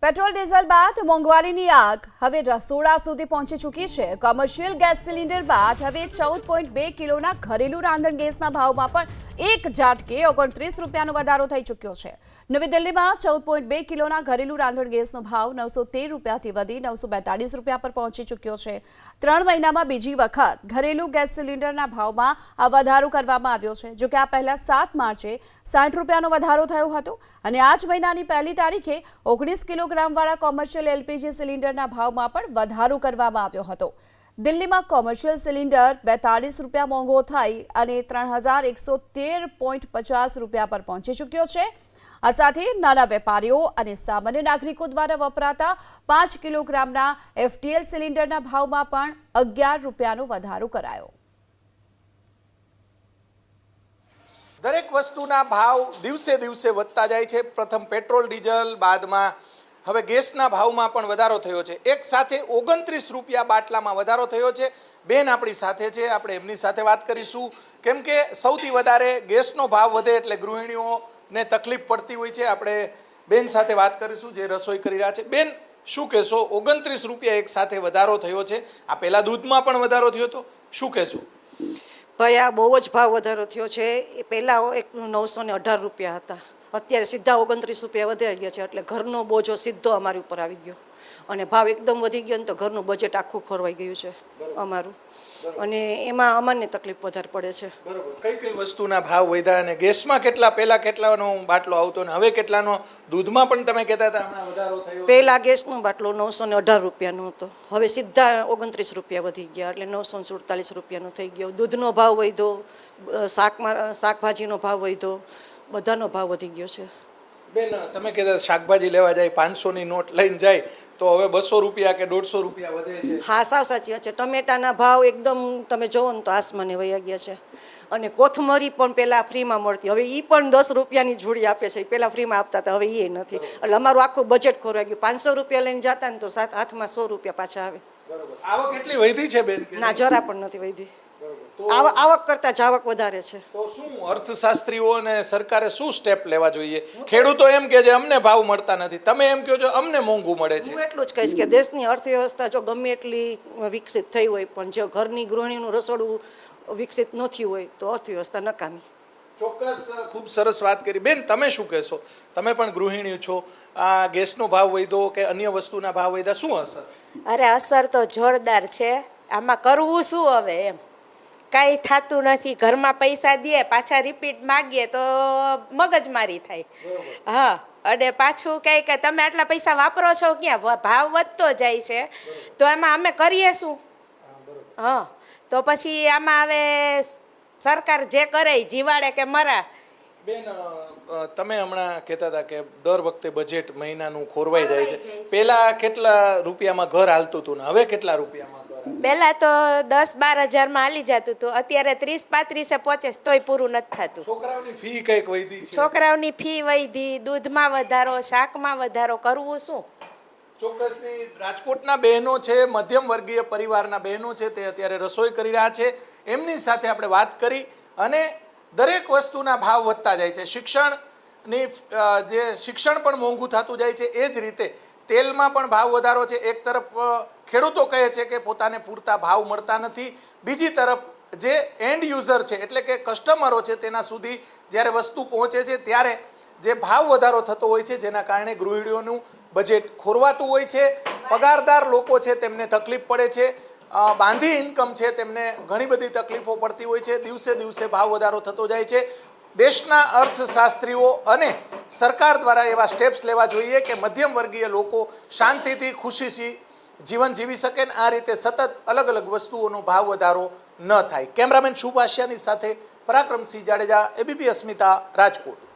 Petrol diesel બાદ મોંઘવારીની આગ હવે રસોડા સુધી પહોંચી ચૂકી છે। કોમર્શિયલ ગેસ સિલિન્ડર બાદ હવે 14.2 કિલોના ઘરેલું રાંધણ ગેસના ભાવમાં પણ એક ઝાટકે 29 રૂપિયાનો વધારો થઈ ચૂક્યો છે। નવી દિલ્હીમાં 14.2 કિલોના ઘરેલું રાંધણ ગેસનો ભાવ 913 રૂપિયાથી વધી 942 રૂપિયા પર પહોંચી ચૂક્યો છે। 3 મહિનામાં બીજી વખત ઘરેલું ગેસ સિલિન્ડરના ભાવમાં આ વધારો કરવામાં આવ્યો છે। જો કે આ પહેલા 7 માર્ચે 60 રૂપિયાનો વધારો થયો હતો અને આ જ મહિનાની પહેલી તારીખે 19 કિલોગ્રામવાળા કોમર્શિયલ એલપીજી સિલિન્ડરના ભાવમાં પણ વધારો કરવામાં આવ્યો હતો। દિલ્હીમાં કોમર્શિયલ સિલિન્ડર 42 રૂપિયા મોંઘો થઈ અને 3113.50 રૂપિયા પર પહોંચી ચૂક્યો છે। આ સાથે નાના વેપારીઓ અને સામાન્ય નાગરિકો દ્વારા વપરાતા 5 કિલોગ્રામના એફટીએલ સિલિન્ડરના ભાવમાં પણ 11 રૂપિયાનો વધારો કરાયો। દરેક વસ્તુના ભાવ દિવસે દિવસે વધતા જાય છે। પ્રથમ પેટ્રોલ ડીઝલ, બાદમાં હવે ગેસના ભાવમાં પણ વધારો થયો છે। એક સાથે 29 રૂપિયા બાટલામાં વધારો થયો છે। બેન આપણી સાથે છે, આપણે એમની સાથે વાત કરીશું, કેમ કે સૌથી વધારે ગેસનો ભાવ વધે એટલે ગૃહિણીઓને તકલીફ પડતી હોય છે। આપણે બેન સાથે વાત કરીશું જે રસોઈ કરી રહ્યા છે। બેન, શું કહેશો? 29 રૂપિયા એક સાથે વધારો થયો છે। આ પહેલા દૂધમાં પણ વધારો થયો હતો, શું કહેશો? ભાઈ, આ બહુ જ ભાવ વધારો થયો છે। એ પહેલાં 918 રૂપિયા હતા, અત્યારે સીધા 29 રૂપિયા વધી ગયા છે। એટલે ઘરનો બોજો સીધો અમારી ઉપર આવી ગયો અને ભાવ એકદમ વધી ગયો ને તો ઘરનું બજેટ આખું ખોરવાઈ ગયું છે અમારું, અને એમાં અમને તકલીફ વધારે પડે છે। બરોબર, કઈ કઈ વસ્તુના ભાવ વધ્યા અને ગેસમાં પહેલા કેટલાનો બાટલો આવતો ને હવે કેટલાનો? દૂધમાં પણ તમે કહેતા હતા હમણાં વધારો થયો। પહેલા ગેસનો બાટલો 918 રૂપિયાનો હતો, હવે સીધા 29 રૂપિયા વધી ગયા એટલે 947 રૂપિયાનો થઈ ગયો। દૂધનો ભાવ વધ્યો, શાકભાજીનો ભાવ વધ્યો, બધાનો ભાવ વધી ગયો છે। બેન, તમે કહેતા શાકભાજી લેવા જાય 500ની નોટ લઈને જાય તો હવે 200 રૂપિયા કે 150 રૂપિયા વધે છે। હા, સાવ સાચી વાત છે। ટમેટાના ભાવ એકદમ તમે જોવો ને તો આસમાને વયા ગયા છે, અને કોથમરી પણ પહેલાં ફ્રીમાં મળતી, હવે એ પણ 10 રૂપિયાની જોડી આપે છે। પહેલાં ફ્રીમાં આપતા હતા, હવે એ નથી, એટલે અમારું આખું બજેટ ખોરવાઈ ગયું। 500 રૂપિયા લઈને જતા ને તો હાથમાં 100 રૂપિયા પાછા આવે। આવક કેટલી વધી છે બેન? ના, જરા પણ નથી વધી। આવક કરતા જાવક વધારે છે। તો શું અર્થશાસ્ત્રીઓ અને સરકારે શું સ્ટેપ લેવા જોઈએ? ખેડૂતો એમ કે છે અમને ભાવ મળતા નથી, તમે એમ કહો છો અમને મોંઘું મળે છે। હું એટલું જ કહીશ કે દેશની અર્થવ્યવસ્થા જો ગમે એટલી વિકસિત થઈ હોય પણ જો ઘરની ગૃહિણીનું રસોડું વિકસિત ન થયું હોય તો અર્થવ્યવસ્થા નકામી। ચોક્કસ, ખૂબ સરસ વાત કરી બેન। તમે શું કહેશો? તમે પણ ગૃહિણી છો, આ ગેસનો ભાવ વધ્યો કે અન્ય વસ્તુના ભાવ વધ્યા, શું અસર? અરે, અસર તો જોરદાર છે। આમાં કરવું શું હવે, એમ કાંઈ થતું નથી। ઘરમાં પૈસા દે, પાછા રિપીટ માગીએ તો મગજમારી થાય। હા, અને પાછું કહે કે તમે આટલા પૈસા વાપરો છો ક્યાં? ભાવ વધતો જાય છે તો એમાં અમે કરીએ શું? હા, તો પછી આમાં હવે સરકાર જે કરે જીવાડે કે મરા। બેન, તમે હમણાં કહેતા હતા કે દર વખતે બજેટ મહિનાનું ખોરવાઈ જાય છે। પહેલા કેટલા રૂપિયામાં ઘર હાલતું હતું ને હવે કેટલા રૂપિયામાં? પહેલા તો 10-12 હજારમાં હાલી જતું હતું, અત્યારે 30-35 પહોંચે તોય પૂરું નથી થતું। છોકરાઓની ફી કઈક વધી છે, છોકરાઓની ફી વધી, દૂધમાં વધારો, શાકમાં વધારો, કરવું શું? ચોક્કસની રાજકોટના બહેનો છે, મધ્યમ વર્ગીય પરિવારના બહેનો છે, તે અત્યારે રસોઈ કરી રહ્યા છે। એમની સાથે આપણે વાત કરી અને દરેક વસ્તુના ભાવ વધતા જાય છે। શિક્ષણ પણ મોંઘું થતું જાય છે, એ જ રીતે તેલમાં પણ ભાવ વધારો છે। એક તરફ ખેડૂતો કહે છે કે પોતાને પૂરતા ભાવ મળતા નથી, બીજી તરફ જે એન્ડ યુઝર છે એટલે કે કસ્ટમરો છે તેના સુધી જ્યારે વસ્તુ પહોંચે છે ત્યારે જે ભાવ વધારો થતો હોય છે જેના કારણે ગૃહિણીઓનું બજેટ ખોરવાતું હોય છે। પગારદાર લોકો છે તેમને તકલીફ પડે છે, બાંધી ઇન્કમ છે તેમને ઘણી બધી તકલીફો પડતી હોય છે। દિવસે દિવસે ભાવ વધારો થતો જાય છે। દેશના અર્થશાસ્ત્રીઓ અને સરકાર દ્વારા એવા સ્ટેપ્સ લેવા જોઈએ કે મધ્યમ વર્ગીય લોકો શાંતિથી ખુશીથી જીવન જીવી શકે ને આ રીતે સતત અલગ અલગ વસ્તુઓનો ભાવ વધારો ન થાય। કેમેરામેન શુભાશિયાની સાથે પરાક્રમસિંહ જાડેજા, એબીપી અસ્મિતા, રાજકોટ।